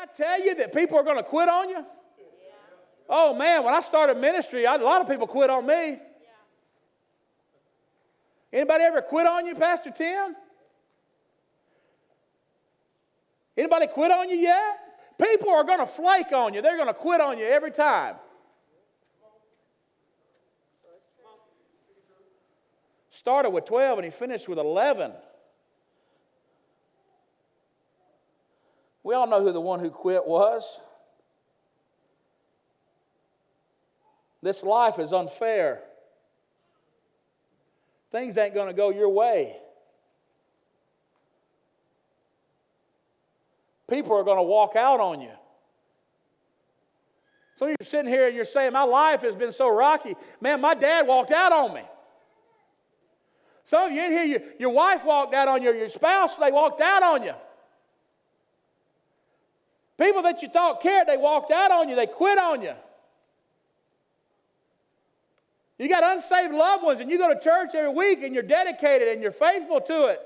I tell you that people are going to quit on you? Oh, man, when I started ministry, a lot of people quit on me. Anybody ever quit on you, Pastor Tim? Anybody quit on you yet? People are going to flake on you. They're going to quit on you every time. Started with 12 and he finished with 11. We all know who the one who quit was. This life is unfair. Things ain't going to go your way. People are going to walk out on you. So you're sitting here and you're saying, my life has been so rocky. Man, my dad walked out on me. Some of you in here, your wife walked out on you, your spouse, they walked out on you. People that you thought cared, they walked out on you, they quit on you. You got unsaved loved ones and you go to church every week and you're dedicated and you're faithful to it.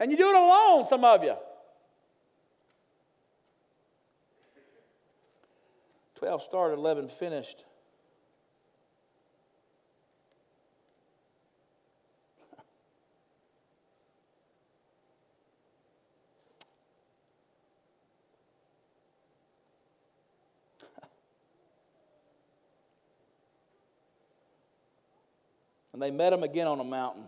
And you do it alone, some of you. 12 started, 11 finished. And they met him again on a mountain.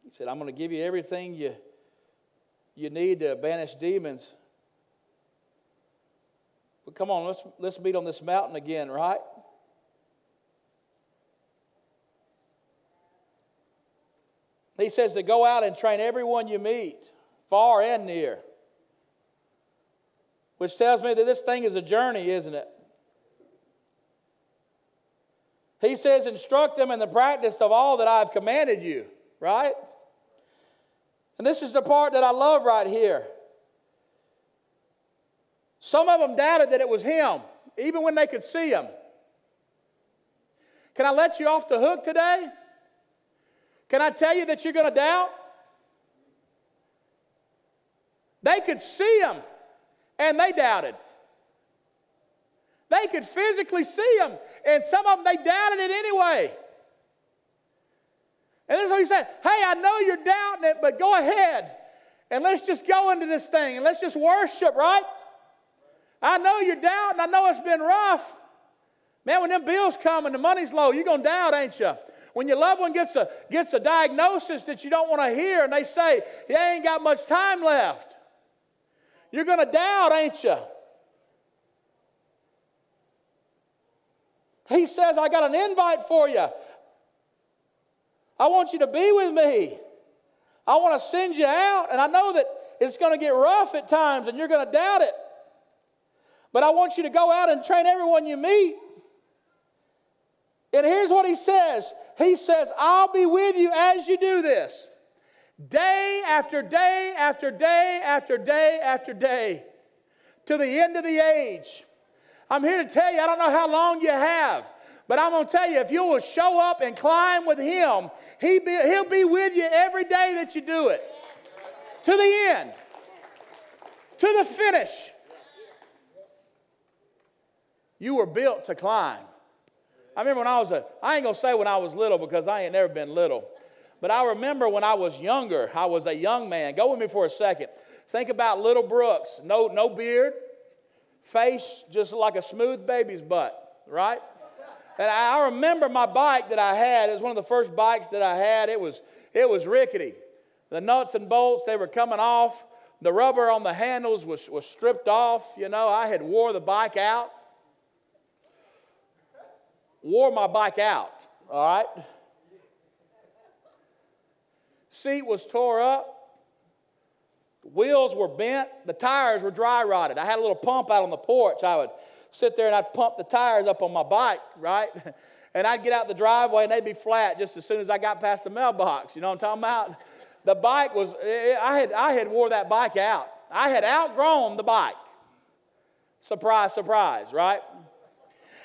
He said, I'm going to give you everything you need to banish demons. But come on, let's meet on this mountain again, right? He says to go out and train everyone you meet, far and near. Which tells me that this thing is a journey, isn't it? He says, instruct them in the practice of all that I have commanded you, right? And this is the part that I love right here. Some of them doubted that it was him, even when they could see him. Can I let you off the hook today? Can I tell you that you're going to doubt? They could see him, and they doubted. They could physically see him, and some of them, they doubted it anyway. And this is what he said, hey, I know you're doubting it, but go ahead, and let's just go into this thing, and let's just worship, right? I know you're doubting. I know it's been rough. Man, when them bills come and the money's low, you're going to doubt, ain't you? When your loved one gets a diagnosis that you don't want to hear, and they say, you ain't got much time left, you're going to doubt, ain't you? He says, I got an invite for you. I want you to be with me. I want to send you out, and I know that it's going to get rough at times, and you're going to doubt it. But I want you to go out and train everyone you meet. And here's what he says. He says, I'll be with you as you do this. Day after day after day after day after day. To the end of the age. I'm here to tell you, I don't know how long you have. But I'm going to tell you, if you will show up and climb with him, he'll be with you every day that you do it. To the end. To the finish. You were built to climb. I remember when I ain't going to say when I was little because I ain't never been little. But I remember when I was younger, I was a young man. Go with me for a second. Think about little Brooks. No beard. Face just like a smooth baby's butt, right? And I remember my bike that I had. It was one of the first bikes that I had. It was rickety. The nuts and bolts, they were coming off. The rubber on the handles was stripped off. You know, I had wore the bike out. Wore my bike out, all right? Seat was tore up. Wheels were bent. The tires were dry rotted. I had a little pump out on the porch. I would sit there and I'd pump the tires up on my bike, right? And I'd get out the driveway and they'd be flat just as soon as I got past the mailbox. You know what I'm talking about? The bike was, I had wore that bike out. I had outgrown the bike. Surprise, surprise, right?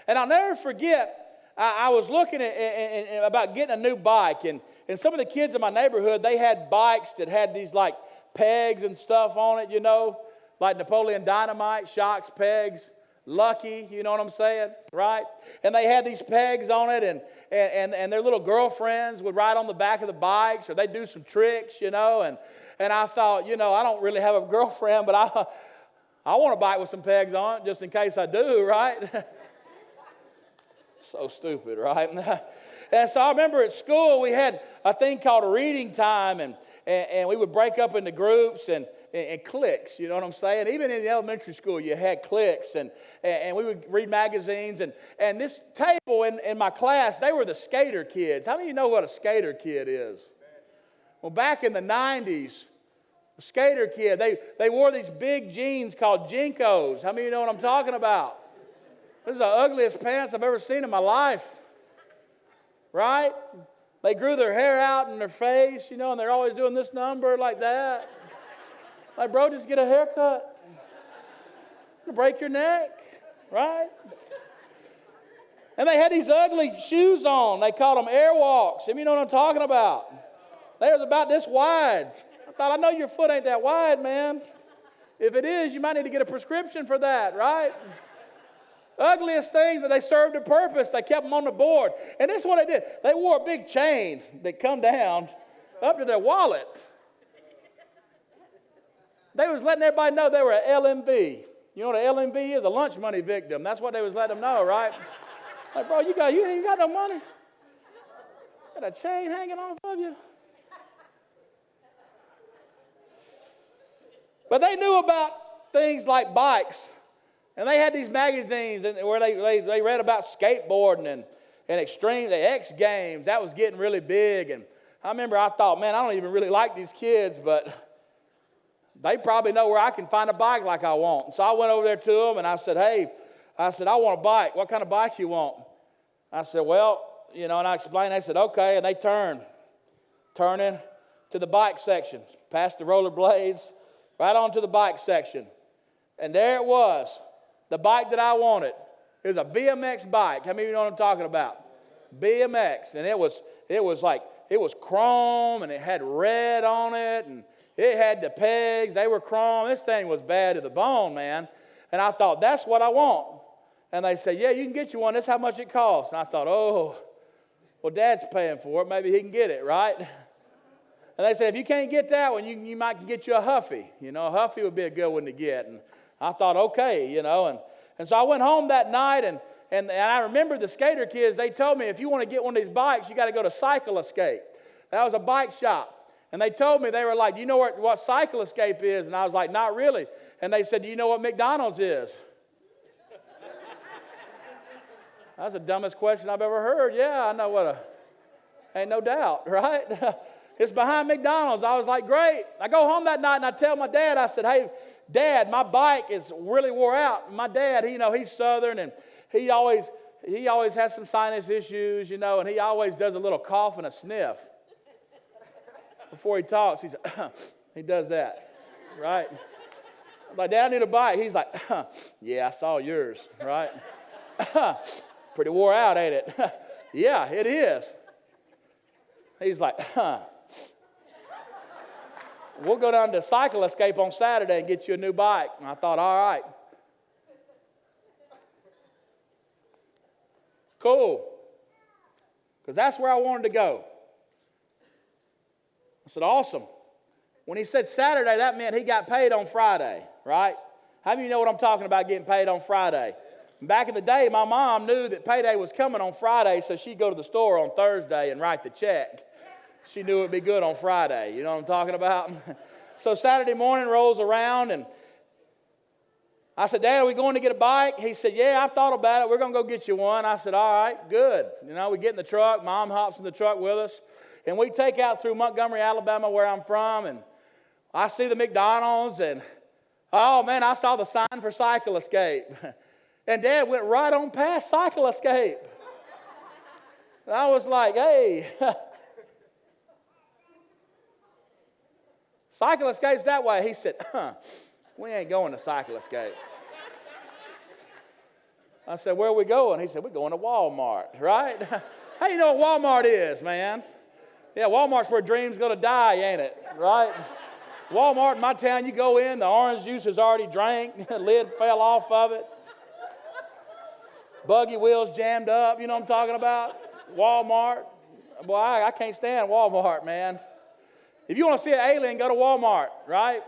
And I'll never forget, I was looking at about getting a new bike, and some of the kids in my neighborhood, they had bikes that had these like pegs and stuff on it, like Napoleon Dynamite, shocks, pegs, Lucky, you know what I'm saying, right? And they had these pegs on it, and their little girlfriends would ride on the back of the bikes, or they'd do some tricks, and I thought, I don't really have a girlfriend, but I want a bike with some pegs on it, just in case I do, right? So stupid, right? And so I remember at school we had a thing called a reading time, and we would break up into groups and cliques, you know what I'm saying? Even in elementary school you had cliques, and we would read magazines, and this table in my class, they were the skater kids. How many of you know what a skater kid is? Well, back in the 90s, a skater kid, they wore these big jeans called Jinkos. How many of you know what I'm talking about? This is the ugliest pants I've ever seen in my life, right? They grew their hair out in their face, and they're always doing this number like that. Like, bro, just get a haircut. You'll break your neck, right? And they had these ugly shoes on. They called them airwalks. You know what I'm talking about? They was about this wide. I thought, I know your foot ain't that wide, man. If it is, you might need to get a prescription for that, right? Ugliest things, but they served a purpose. They kept them on the board. And this is what they did. They wore a big chain that come down up to their wallet. They was letting everybody know they were an LMV. You know what an LMV is? A lunch money victim. That's what they was letting them know, right? Like, bro, you ain't got no money. Got a chain hanging off of you. But they knew about things like bikes. And they had these magazines where they read about skateboarding and extreme, the X Games. That was getting really big. And I remember I thought, man, I don't even really like these kids, but they probably know where I can find a bike like I want. So I went over there to them and I said, hey, I want a bike. What kind of bike you want? I said, well, and I explained. They said, okay. And they turning to the bike section, past the rollerblades, right on to the bike section. And there it was. The bike that I wanted. It was a BMX bike. How many of you know what I'm talking about? BMX. And it was chrome, and it had red on it, and it had the pegs. They were chrome. This thing was bad to the bone, man. And I thought, that's what I want. And they said, yeah, you can get you one. That's how much it costs. And I thought, oh, well, Dad's paying for it. Maybe he can get it, right? And they said, if you can't get that one, you might get you a Huffy. A Huffy would be a good one to get. And I thought, okay, and so I went home that night, and I remember the skater kids, they told me, if you want to get one of these bikes, you got to go to Cycle Escape. That was a bike shop. And they told me, they were like, do you know what Cycle Escape is? And I was like, not really. And they said, do you know what McDonald's is? That's the dumbest question I've ever heard. Yeah, I know ain't no doubt, right? It's behind McDonald's. I was like, great. I go home that night and I tell my dad, I said, hey, Dad, my bike is really wore out. My dad, he's Southern, and he always has some sinus issues, and he always does a little cough and a sniff before he talks. He does that, right? I'm like, Dad, I need a bike. He's like, yeah, I saw yours, right? Pretty wore out, ain't it? Yeah, it is. He's like, we'll go down to Cycle Escape on Saturday and get you a new bike. And I thought, all right. Cool. Because that's where I wanted to go. I said, awesome. When he said Saturday, that meant he got paid on Friday, right? How many of you know what I'm talking about, getting paid on Friday? Back in the day, my mom knew that payday was coming on Friday, so she'd go to the store on Thursday and write the check. She knew it would be good on Friday. You know what I'm talking about? So Saturday morning rolls around, and I said, Dad, are we going to get a bike? He said, yeah, I've thought about it. We're going to go get you one. I said, all right, good. We get in the truck. Mom hops in the truck with us, and we take out through Montgomery, Alabama, where I'm from, and I see the McDonald's, and, oh, man, I saw the sign for Cycle Escape. And Dad went right on past Cycle Escape. And I was like, hey, Cycle Escape's that way. He said, we ain't going to Cycle Escape. I said, where are we going? He said, we're going to Walmart, right? How you know what Walmart is, man? Yeah, Walmart's where dreams going to die, ain't it? Right? Walmart in my town, you go in, the orange juice is already drank, the lid fell off of it. Buggy wheels jammed up, you know what I'm talking about? Walmart. Boy, I can't stand Walmart, man. If you want to see an alien, go to Walmart, right?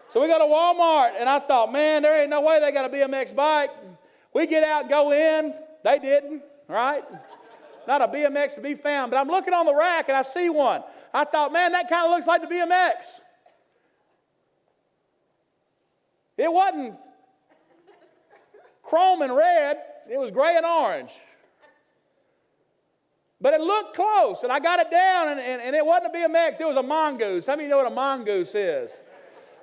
So we go to Walmart, and I thought, man, there ain't no way they got a BMX bike. We get out and go in. They didn't, right? Not a BMX to be found. But I'm looking on the rack, and I see one. I thought, man, that kind of looks like the BMX. It wasn't chrome and red. It was gray and orange. But it looked close, and I got it down, and it wasn't a BMX. It was a mongoose. How many know what a mongoose is?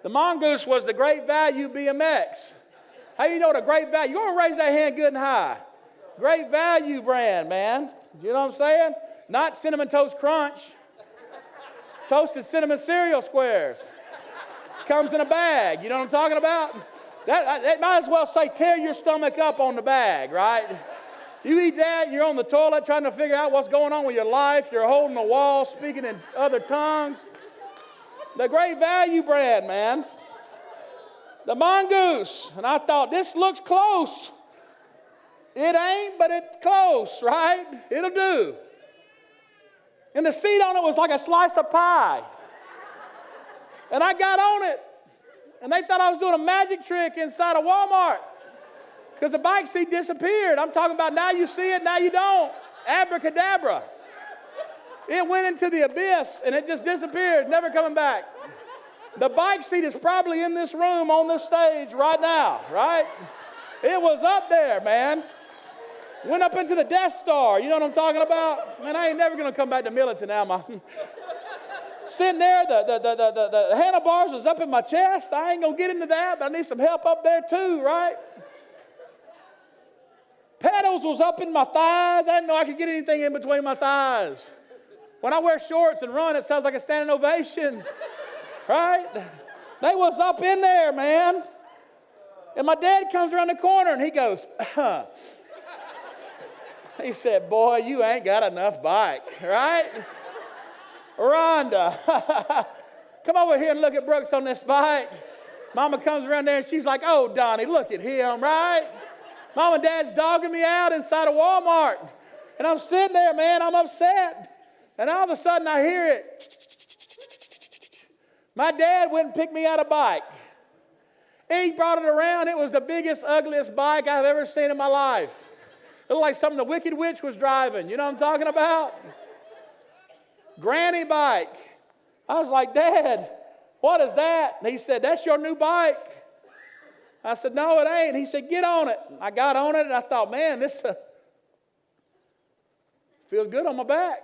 The mongoose was the Great Value BMX. How do you know what a Great Value? You want to raise that hand good and high. Great Value brand, man. You know what I'm saying? Not Cinnamon Toast Crunch. Toasted cinnamon cereal squares. Comes in a bag. You know what I'm talking about? That might as well say tear your stomach up on the bag, right? You eat that, you're on the toilet trying to figure out what's going on with your life. You're holding the wall, speaking in other tongues. The Great Value brand, man. The mongoose. And I thought, this looks close. It ain't, but it's close, right? It'll do. And the seat on it was like a slice of pie. And I got on it. And they thought I was doing a magic trick inside of Walmart. Because the bike seat disappeared. I'm talking about now you see it, now you don't. Abracadabra. It went into the abyss and it just disappeared, never coming back. The bike seat is probably in this room on this stage right now, right? It was up there, man. Went up into the Death Star. You know what I'm talking about? Man, I ain't never going to come back to Millington now, man. Sitting there, the handlebars was up in my chest. I ain't going to get into that, but I need some help up there too, right? Pedals was up in my thighs. I didn't know I could get anything in between my thighs. When I wear shorts and run, it sounds like a standing ovation, right? They was up in there, man. And my dad comes around the corner and he goes, He said, boy, you ain't got enough bike, right? Rhonda, come over here and look at Brooks on this bike. Mama comes around there and she's like, oh, Donnie, look at him, right? Mom and Dad's dogging me out inside of Walmart. And I'm sitting there, man, I'm upset. And all of a sudden I hear it. My dad went and picked me out a bike. He brought it around. It was the biggest, ugliest bike I've ever seen in my life. It looked like something the Wicked Witch was driving. You know what I'm talking about? Granny bike. I was like, Dad, what is that? And he said, that's your new bike. I said, no, it ain't. He said, get on it. I got on it, and I thought, man, this feels good on my back.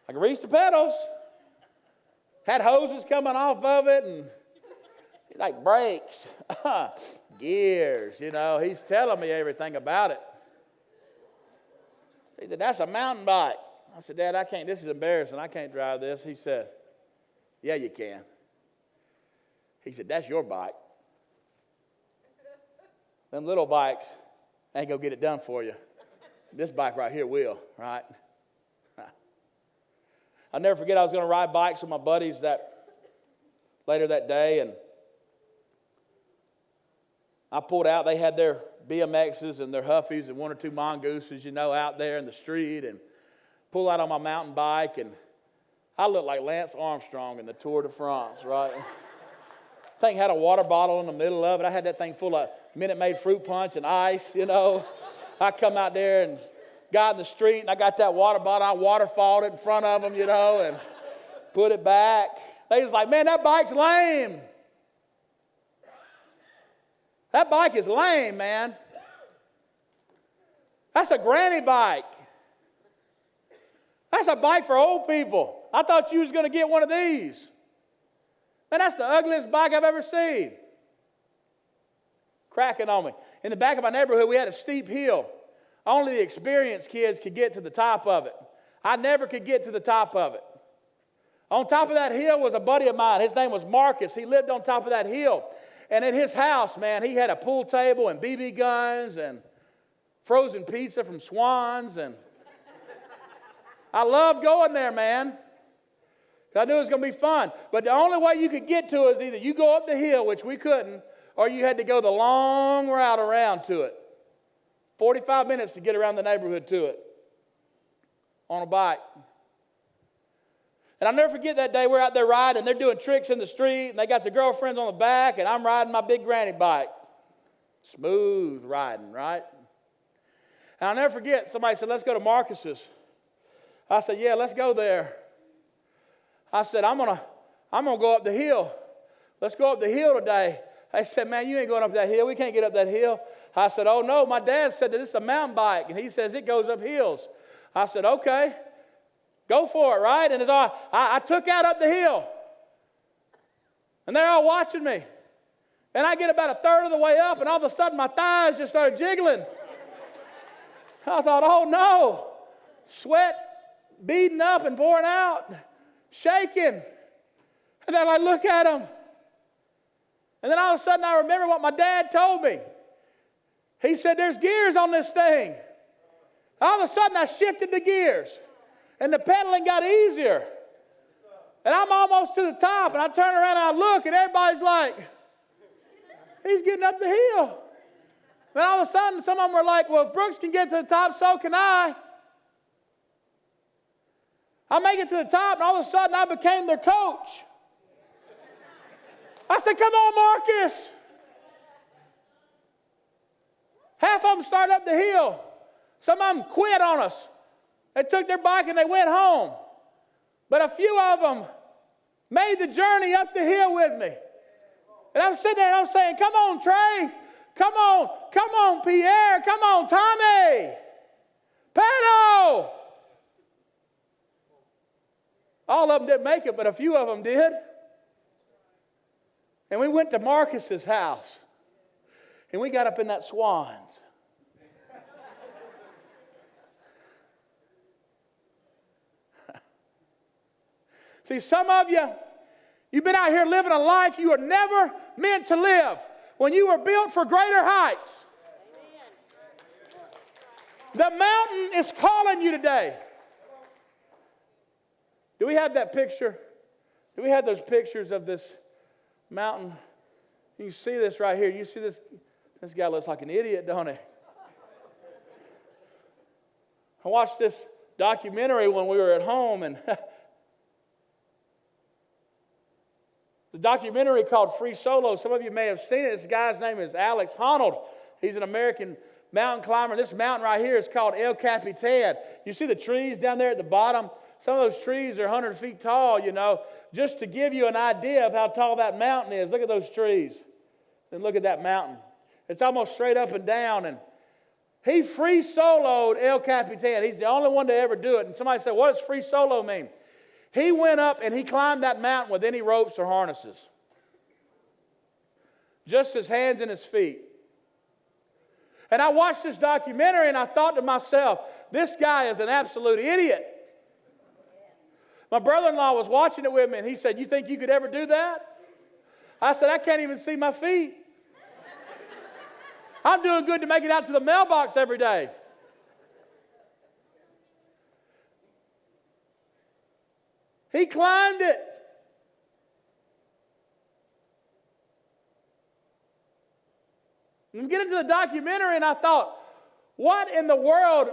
I could reach the pedals. Had hoses coming off of it, and like brakes, gears, you know. He's telling me everything about it. He said, that's a mountain bike. I said, Dad, I can't. This is embarrassing. I can't drive this. He said, yeah, you can. He said, that's your bike. Them little bikes ain't going to get it done for you. This bike right here will, right? I'll never forget I was going to ride bikes with my buddies later that day, and I pulled out. They had their BMXs and their Huffies and one or two mongooses, you know, out there in the street, and pull out on my mountain bike, and I looked like Lance Armstrong in the Tour de France, right? Thing had a water bottle in the middle of it. I had that thing full of Minute Maid fruit punch and ice, you know. I come out there and got in the street, and I got that water bottle. I waterfalled it in front of them, you know, and put it back. They was like, man, that bike's lame. That bike is lame, man. That's a granny bike. That's a bike for old people. I thought you was going to get one of these. Man, that's the ugliest bike I've ever seen. Cracking on me. In the back of my neighborhood, we had a steep hill. Only the experienced kids could get to the top of it. I never could get to the top of it. On top of that hill was a buddy of mine. His name was Marcus. He lived on top of that hill. And at his house, man, he had a pool table and BB guns and frozen pizza from Swan's. And I loved going there, man. I knew it was going to be fun. But the only way you could get to it is either you go up the hill, which we couldn't, or you had to go the long route around to it. 45 minutes to get around the neighborhood to it on a bike. And I'll never forget that day we're out there riding, they're doing tricks in the street, and they got their girlfriends on the back, and I'm riding my big granny bike. Smooth riding, right? And I'll never forget, somebody said, let's go to Marcus's. I said, yeah, let's go there. I said, I'm gonna go up the hill. Let's go up the hill today. They said, man, you ain't going up that hill. We can't get up that hill. I said, oh, no, my dad said that this is a mountain bike, and he says it goes up hills. I said, okay, go for it, right? And I took out up the hill, and they're all watching me. And I get about a third of the way up, and all of a sudden my thighs just started jiggling. I thought, oh, no, sweat beading up and pouring out, shaking. And they're like, look at him. And then all of a sudden I remember what my dad told me. He said, there's gears on this thing. All of a sudden I shifted the gears, and the pedaling got easier. And I'm almost to the top, and I turn around and I look, and everybody's like, he's getting up the hill. And all of a sudden some of them were like, well, if Brooks can get to the top, so can I. I make it to the top, and all of a sudden I became their coach. I said, come on, Marcus. Half of them started up the hill. Some of them quit on us. They took their bike and they went home. But a few of them made the journey up the hill with me. And I'm sitting there and I'm saying, come on, Trey. Come on, Pierre. Come on, Tommy. Pedro. All of them didn't make it, but a few of them did. And we went to Marcus's house, and we got up in that Swan's. See, some of you, you've been out here living a life you were never meant to live when you were built for greater heights. The mountain is calling you today. Do we have that picture? Do we have those pictures of this mountain? You see this right here. You see this? This guy looks like an idiot, don't he? I watched this documentary when we were at home, and the documentary called Free Solo. Some of you may have seen it. This guy's name is Alex Honnold. He's an American mountain climber. This mountain right here is called El Capitan. You see the trees down there at the bottom? Some of those trees are 100 feet tall, you know. Just to give you an idea of how tall that mountain is, look at those trees. And look at that mountain. It's almost straight up and down. And he free soloed El Capitan. He's the only one to ever do it. And somebody said, what does free solo mean? He went up and he climbed that mountain with any ropes or harnesses. Just his hands and his feet. And I watched this documentary and I thought to myself, this guy is an absolute idiot. My brother-in-law was watching it with me, and he said, you think you could ever do that? I said, I can't even see my feet. I'm doing good to make it out to the mailbox every day. He climbed it. And get into the documentary, and I thought, what in the world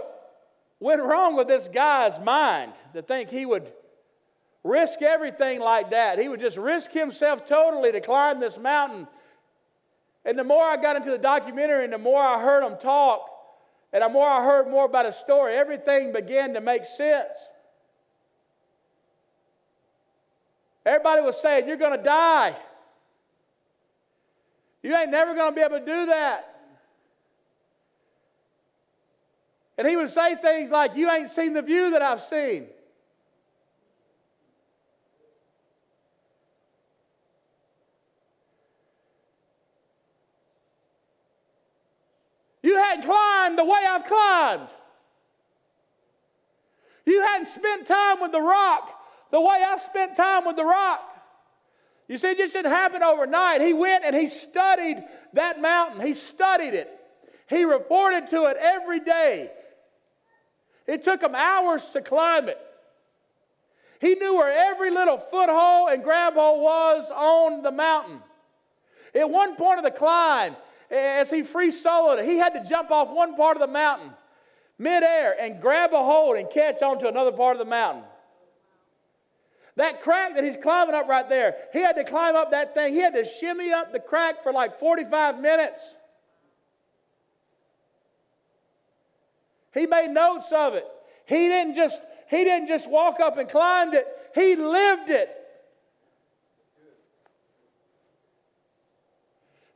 went wrong with this guy's mind to think he would risk everything like that? He would just risk himself totally to climb this mountain. And the more I got into the documentary and the more I heard him talk and the more I heard more about his story, everything began to make sense. Everybody was saying, you're going to die. You ain't never going to be able to do that. And he would say things like, you ain't seen the view that I've seen. You hadn't climbed the way I've climbed. You hadn't spent time with the rock the way I've spent time with the rock. You see, it just didn't happen overnight. He went and he studied that mountain. He studied it. He reported to it every day. It took him hours to climb it. He knew where every little foothold and grab hole was on the mountain. At one point of the climb, as he free soloed it, he had to jump off one part of the mountain midair and grab a hold and catch onto another part of the mountain. That crack that he's climbing up right there, he had to climb up that thing. He had to shimmy up the crack for like 45 minutes. He made notes of it. He didn't just walk up and climbed it. He lived it.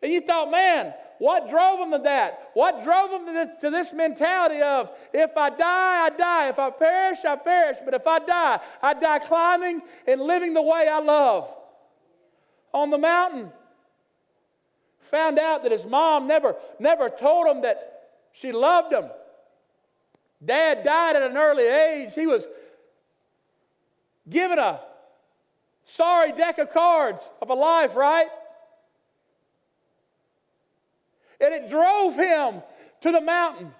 And you thought, man, what drove him to that? What drove him to this mentality of, if I die, I die. If I perish, I perish. But if I die climbing and living the way I love. On the mountain. Found out that his mom never told him that she loved him. Dad died at an early age. He was given a sorry deck of cards of a life, right? And it drove him to the mountain.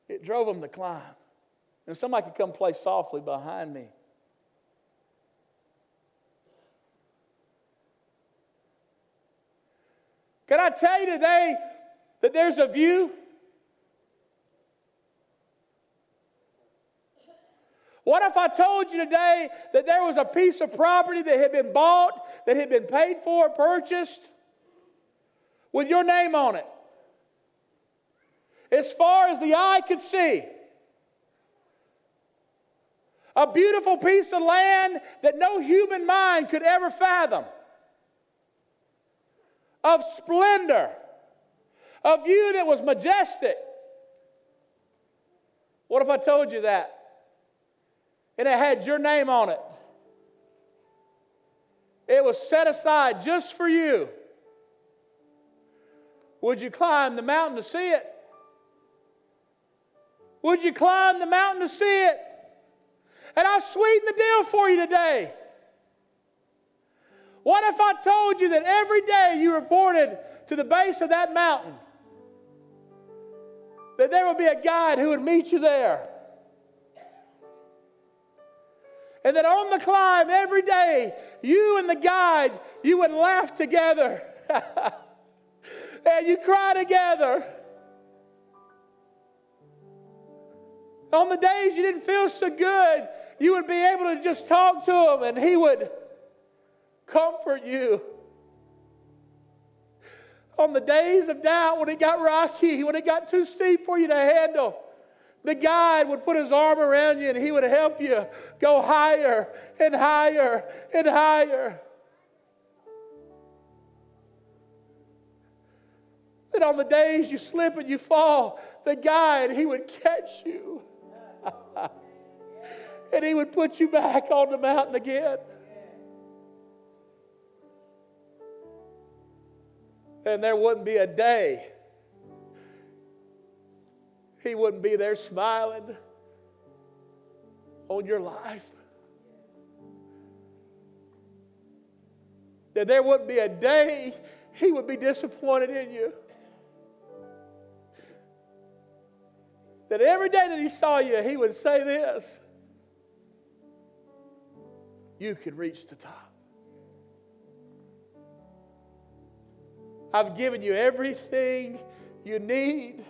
It drove him to climb. And somebody could come play softly behind me. Can I tell you today that there's a view? What if I told you today that there was a piece of property that had been bought, that had been paid for, purchased, with your name on it? As far as the eye could see. A beautiful piece of land that no human mind could ever fathom. Of splendor. A view that was majestic. What if I told you that? And it had your name on it. It was set aside just for you. Would you climb the mountain to see it? Would you climb the mountain to see it? And I'll sweeten the deal for you today. What if I told you that every day you reported to the base of that mountain, that there would be a guide who would meet you there? And that on the climb every day, you and the guide, you would laugh together. And you cry together. On the days you didn't feel so good, you would be able to just talk to him and he would comfort you. On the days of doubt, when it got rocky, when it got too steep for you to handle, the guide would put his arm around you and he would help you go higher and higher and higher. And on the days you slip and you fall, the guide, he would catch you. And he would put you back on the mountain again. And there wouldn't be a day he wouldn't be there smiling on your life. That there wouldn't be a day he would be disappointed in you. That every day that he saw you, he would say this: you can reach the top. I've given you everything you need.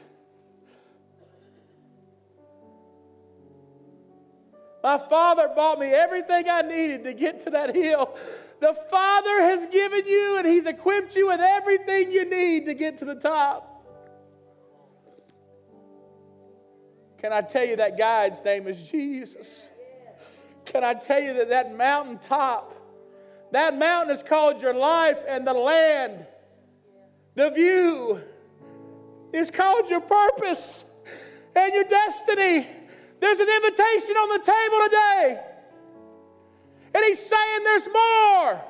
My Father bought me everything I needed to get to that hill. The Father has given you and He's equipped you with everything you need to get to the top. Can I tell you that guide's name is Jesus? Can I tell you that mountaintop, that mountain is called your life, and the land, the view, is called your purpose and your destiny. There's an invitation on the table today. And He's saying there's more.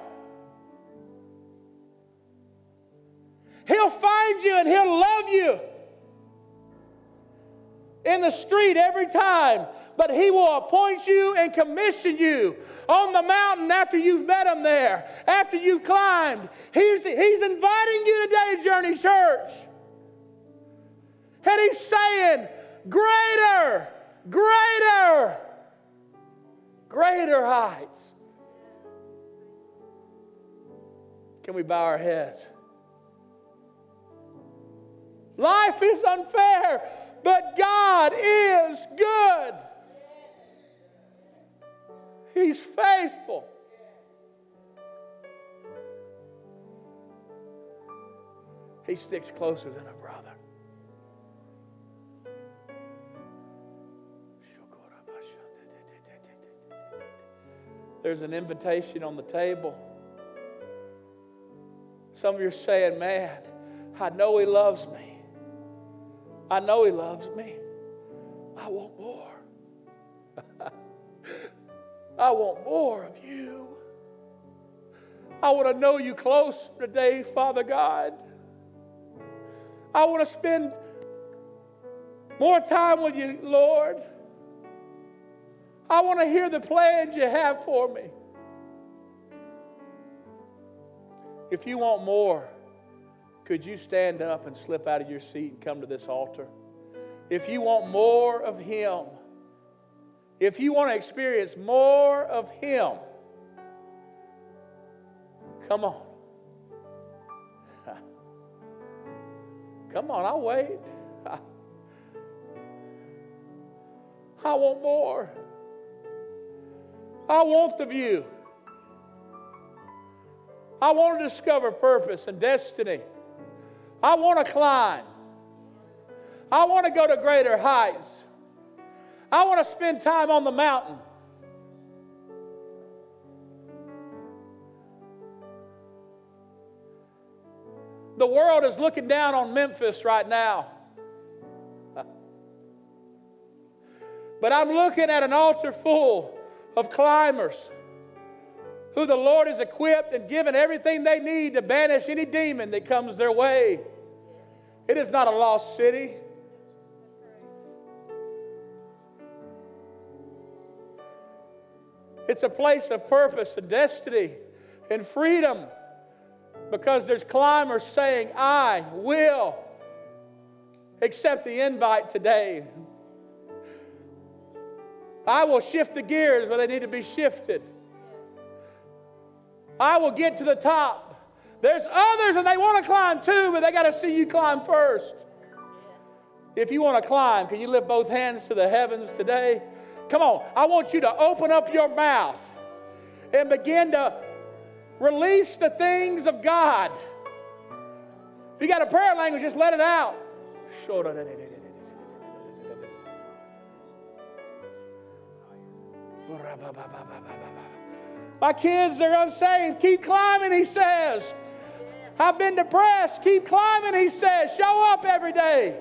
He'll find you and He'll love you. in the street every time, but He will appoint you and commission you on the mountain after you've met Him there, after you've climbed. He's inviting you today, Journey Church. And He's saying, greater, greater, greater heights. Can we bow our heads? Life is unfair, but God is good. He's faithful. He sticks closer than a brother. There's an invitation on the table. Some of you are saying, man, I know He loves me. I know He loves me. I want more. I want more of You. I want to know You closer today, Father God. I want to spend more time with You, Lord. I want to hear the plans You have for me. If you want more, could you stand up and slip out of your seat and come to this altar? If you want more of Him, if you want to experience more of Him, come on. Come on, I'll wait. I want more. I want the view. I want to discover purpose and destiny. I want to climb. I want to go to greater heights. I want to spend time on the mountain. The world is looking down on Memphis right now. But I'm looking at an altar full of climbers who the Lord has equipped and given everything they need to banish any demon that comes their way. It is not a lost city. It's a place of purpose and destiny and freedom, because there's climbers saying, I will accept the invite today. I will shift the gears where they need to be shifted. I will get to the top. There's others and they want to climb too, but they got to see you climb first. If you want to climb, can you lift both hands to the heavens today? Come on, I want you to open up your mouth and begin to release the things of God. If you got a prayer language, just let it out. My kids, they're unsaved. Keep climbing, He says. I've been depressed. Keep climbing, He says. Show up every day.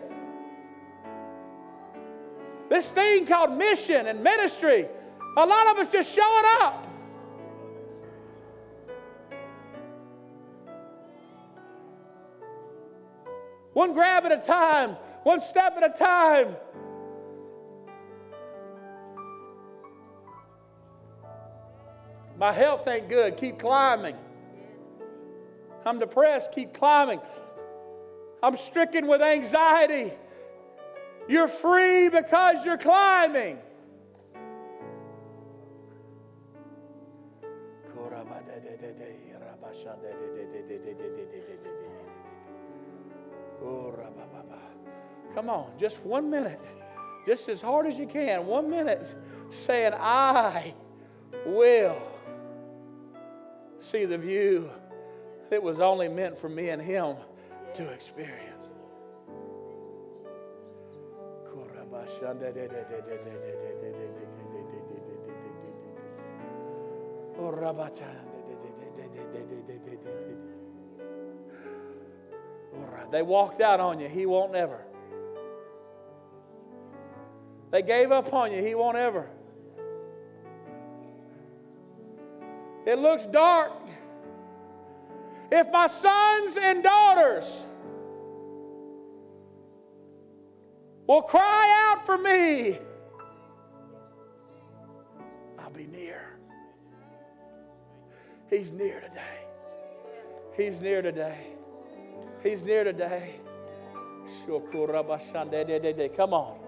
This thing called mission and ministry, a lot of us just showing up. One grab at a time, one step at a time. My health ain't good. Keep climbing. I'm depressed. Keep climbing. I'm stricken with anxiety. You're free because you're climbing. Come on, just 1 minute. Just as hard as you can. 1 minute saying, I will see the view that was only meant for me and Him to experience. They walked out on you. He won't never. They gave up on you. He won't ever. It looks dark. If my sons and daughters will cry out for me, I'll be near. He's near today. He's near today. He's near today. Come on.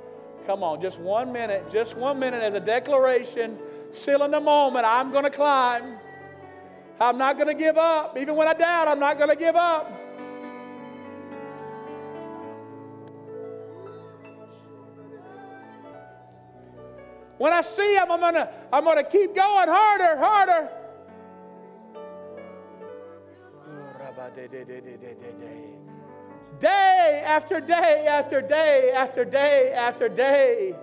Come on. Just 1 minute. Just 1 minute as a declaration. Still in the moment. I'm going to climb. I'm not going to give up. Even when I doubt, I'm not going to give up. When I see him, I'm gonna keep going harder. Day after day after day after day after day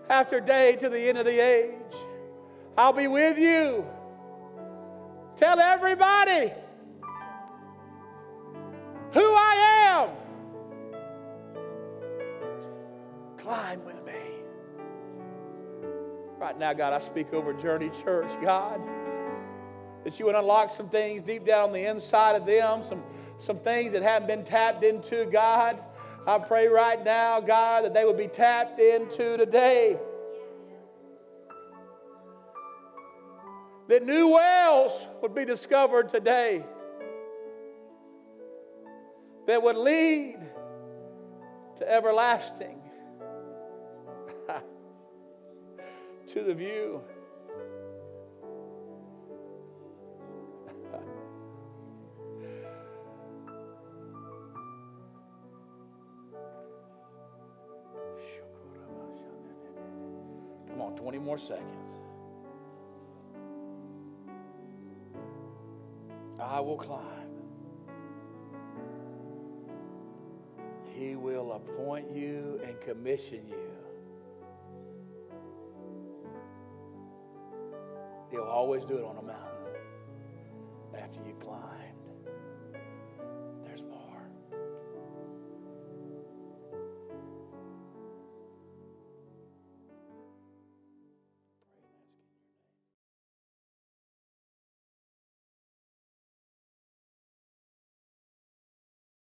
after day to the end of the age. I'll be with you. Tell everybody who I am. Climb with me. Right now, God, I speak over Journey Church, God, that you would unlock some things deep down on the inside of them, some things that haven't been tapped into, God. I pray right now, God, that they would be tapped into today. That new wells would be discovered today that would lead to everlasting, to the view. Come on, 20 more seconds. I will climb. He will appoint you and commission you. He'll always do it on a mountain after you climb.